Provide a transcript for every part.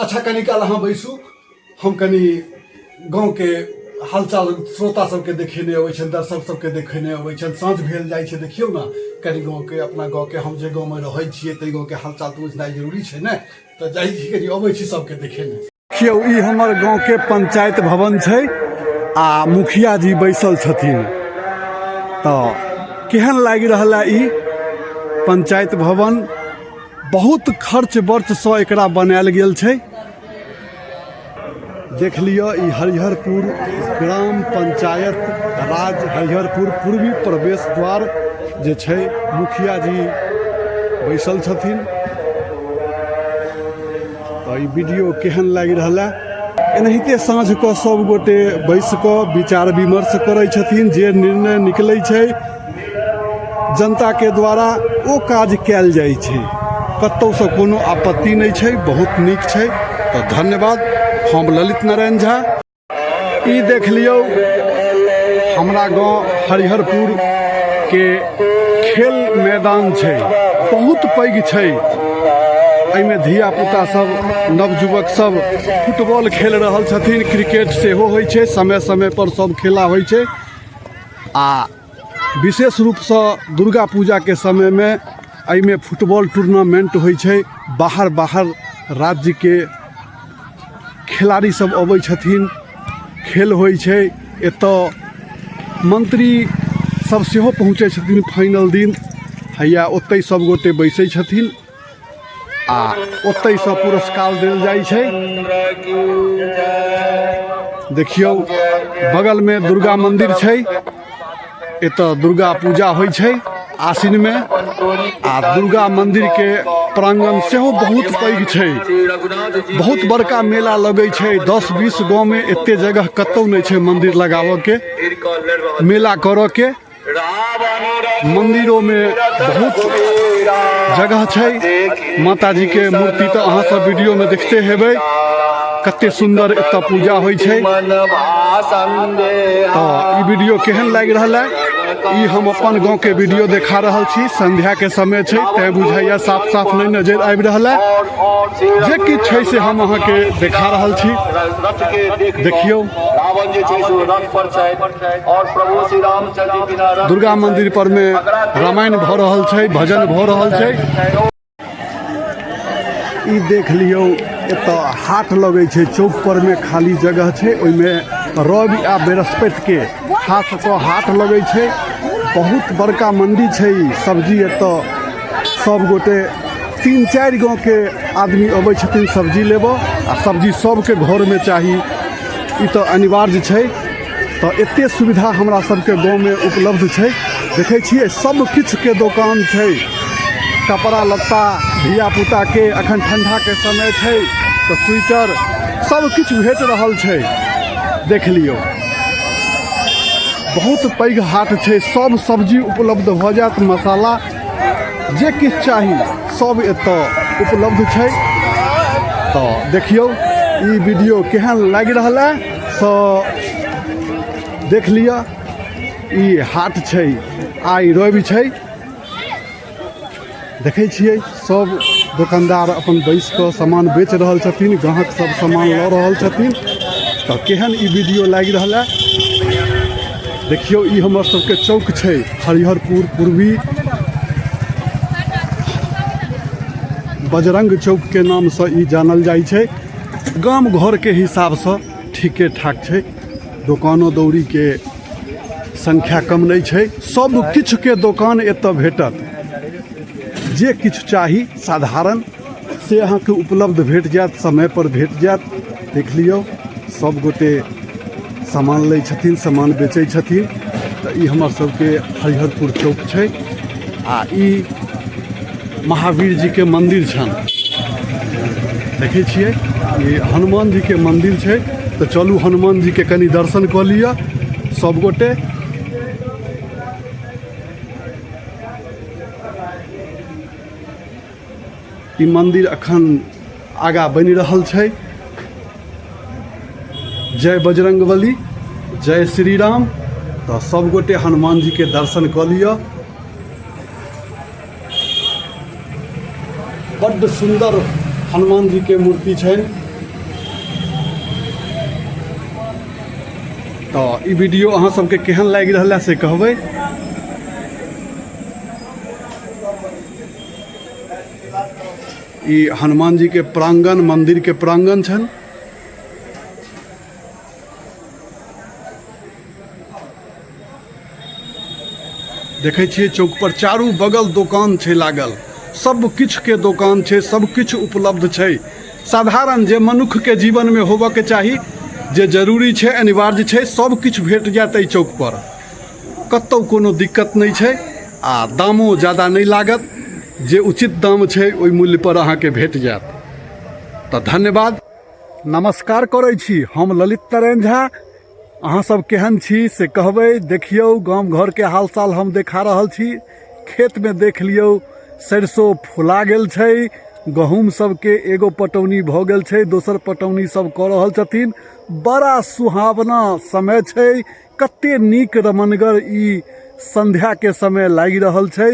अच्छा कनी काल अहाँ बैसू, हम कनी गाँव के हालचाल श्रोता सबके देखेने अबै छनि, दर्शक सबके देखेने अबै छनि। साँझ भेल जाइ छै, देखियौ ने कनी गाँव के, अपना गाँव के, हम जे गाँव में रहै छियै ताहि गाँव के हालचाल तऽ बुझनाइ जरूरी छै ने। तऽ जाइ छी कनी अबै छी सबके देखेने। देखियौ ई हमर गाँव के पंचायत भवन छै आ मुखिया जी बैसल छथिन। तऽ केहन लागि रहल है ई पंचायत भवन, बहुत खर्च वर्च से एकरा बनायल गेल छै। देख लियो ई हरिहरपुर ग्राम पंचायत राज हरिहरपुर पूर्वी प्रवेश द्वार जे छै, मुखिया जी बैसल छथिन। तो ई वीडियो केहन लागि रहल है। एनाहिते साँझ को सब गोटे बैस कऽ विचार विमर्श करै छथिन, जे निर्णय निकलै छै जनता के द्वारा ओ काज कयल जाइ छै। कतौ से कोनो आपत्ति नहीं छै, बहुत नीक छै। तो धन्यवाद। हम ललित नारायण झा। ई देख लियो हमरा गाँव हरिहरपुर के खेल मैदान छै, बहुत पैघ छै। एहिमे धिया पुता सब, नवयुवक सब फुटबॉल खेल रहल छथिन, क्रिकेट सेहो होइ छै, समय समय पर सब खेला होइ छै। आ विशेष रूप से दुर्गा पूजा के समय में एहिमे फुटबॉल टूर्नामेंट होइ छै। बाहर बाहर राज्य के खिलाड़ी सब अबै छथिन, खेल होइ छै। एतऽ मंत्री सब सेहो पहुँचे छथिन फाइनल दिन। हैया ओतै सब गोटे बैसै छथिन आ ओतै से पुरस्कार देल जाइ छै। देखियौ बगल में दुर्गा मंदिर छै, एतऽ दुर्गा पूजा होइ छै आसिन में। आ दुर्गा मंदिर के प्रांगण सेहो बहुत पैघ छै, बहुत बड़का मेला लगै छै। 10-20 गाँव में एते जगह कतौ नहीं छै मंदिर लगाबऽ के, मेला करऽ के। मंदिरों में बहुत जगह छै। माता जी के मूर्ति तो अहाँ सब वीडियो में देखते हेबै, कते सुंदर एतऽ पूजा होइ छै। तो ई वीडियो केहन लागि रहल है? ई हम अपन गाँव के वीडियो देखा रहल छी। संध्या के समय छै, तैं बुझाइया साफ साफ नहीं नजर आबि रहल है। जे किछु छै से हम अहाँ के देखा रहल छी। देखियौ दुर्गा मंदिर पर में रामायण भ रहल छै, भजन भ रहल छै। ई देख लियौ एतऽ हाट लगै छै, चौक पर में खाली जगह छै, ओइमे रवि आ बृहस्पति के खास कऽ हाट लगै छै। बहुत बड़का मंडी छै। सब्जी एतऽ सब गोटे 3-4 गाँव के आदमी अबै छथिन सब्जी लेबऽ, आ सब्जी सबके घर में चाही, ई तो अनिवार्य छै। तो एते सुविधा हमरा सबके गाँव में उपलब्ध छै। देखै छियै सब किछु के दुकान छै, कपड़ा लत्ता धिया पुता के, अखन ठंडा के समय छै तो स्वेटर सब किछु भेट रहल छै। देख लियौ बहुत पैघ हाट छै, सब सब्जी उपलब्ध भ जात, मसाला जे किछु चाही सब एतऽ उपलब्ध छै। तो देखियौ ई वीडियो केहन लागि रहल है सो देख लिया। ई हाट छै, आइ रवि छै। देखै छियै सब दुकानदार अपन बैस कऽ सामान बेच रहल छथिन, ग्राहक सब सामान लऽ रहल छथिन। तो केहन ई वीडियो लागि रहल है? देखियौ ई हमर सबके चौक छै, हरिहरपुर पूर्वी बजरंग चौक के नाम से ई जानल जाइ छै। गाम घर के हिसाब से ठीके ठाक छै, दुकानो दौरी के संख्या कम नहीं छै। सब किछु के दुकान एतऽ भेटत, जे किछु चाही साधारण से अहाँ के उपलब्ध भेट जात, समय पर भेट जात। देख लियौ सब गोटे सामान लै छथिन, सामान बेचै छथिन। तो ई हमर सबके हरिहरपुर चौक छै। आ ई महावीर जी के मंदिर छन, देखै छियै ई हनुमान जी के मंदिर छै। तो चलू हनुमान जी के कनी दर्शन कऽ लिअ सब गोटे। ई मंदिर अखन आगा बनि रहल छै। जय बजरंगबली, जय श्री राम। तो सब गोटे हनुमान जी के दर्शन कऽ लिअ। बड्ड सुंदर हनुमान जी के मूर्ति छै। तो ई वीडियो अहाँ सबके केहन लागि रहल से कहबै। ई हनुमान जी के प्रांगण, मंदिर के प्रांगण छन। देखे छिए चौक पर चारू बगल दुकान छे लागल, सब किछ के दुकान छे, सब किछ उपलब्ध छे। साधारण जे मनुष्य के जीवन में होबे के चाही, जे जरूरी छे, अनिवार्य छे, सब किछ भेट जात एहि चौक पर। कतौ कोनो दिक्कत नहीं छे आ दामो ज़्यादा नहीं लागत। जे उचित दाम छे ओहि मूल्य पर अहाँ के भेट जात। तो धन्यवाद, नमस्कार करै छी। हम ललित नारायण झा। अहाँ सब केहन छी से कहबै। देखियो गांव घर के हाल चाल हम देखा रहल छी। खेत में देख लियो सरसों फुला गेल छै, गहूम सबके एगो पटौनी भ गेल छै, दोसर पटौनी सब क रहल छथिन। बड़ा सुहावना समय छै, कते नीक रमनगर ई संध्या के समय लागि रहल छै।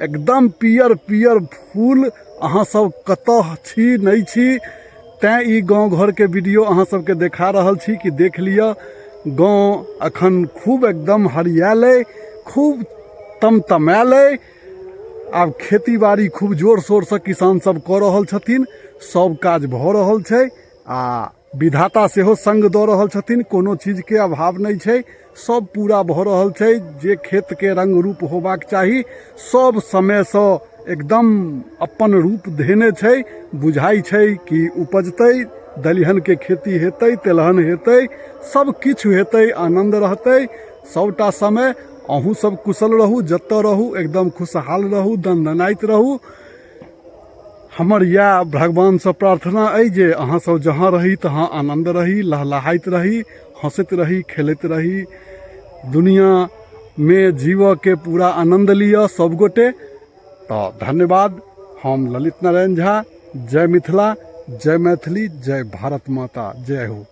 एकदम पियर पियर फूल। अहाँ सब कतह छी नहीं छी, तैं ई गांव घर के वीडियो अहाँ सबके देखा रहल छी कि देख लिया। गांव अखन खूब एकदम हरियाल है, खूब तमतमायल है। आब खेती बाड़ी खूब जोर शोर से किसान सब क रहल छथिन, सब काज भ रहल छै आ विधाता सेहो संग द रहल छथिन। कोनो चीज के अभाव नहीं छै, सब पूरा भ रहल छै। जे खेत के रंग रूप होबाक चाही, सब समय से एकदम अपन रूप धेने छै। बुझाई छै कि उपजतै, दलिहन के खेती हेतै, तेलहन हेतै, सब किछ हेतै, आनंद रहतै सबटा समय। अहूँ सब कुशल रहू, जतऽ रहू एकदम खुशहाल रहू, दनदनाइत रहू। हमर यह भगवान से प्रार्थना है जे अहाँ सब जहाँ रही तहाँ आनंद रही, लहलहाइत रही, हंसत रही, खेलत रही, दुनिया में जीव के पूरा आनंद लिया सब गोटे। तो धन्यवाद। हम ललित नारायण झा। जय मिथिला, जय मैथिली, जय भारत माता, जय हो।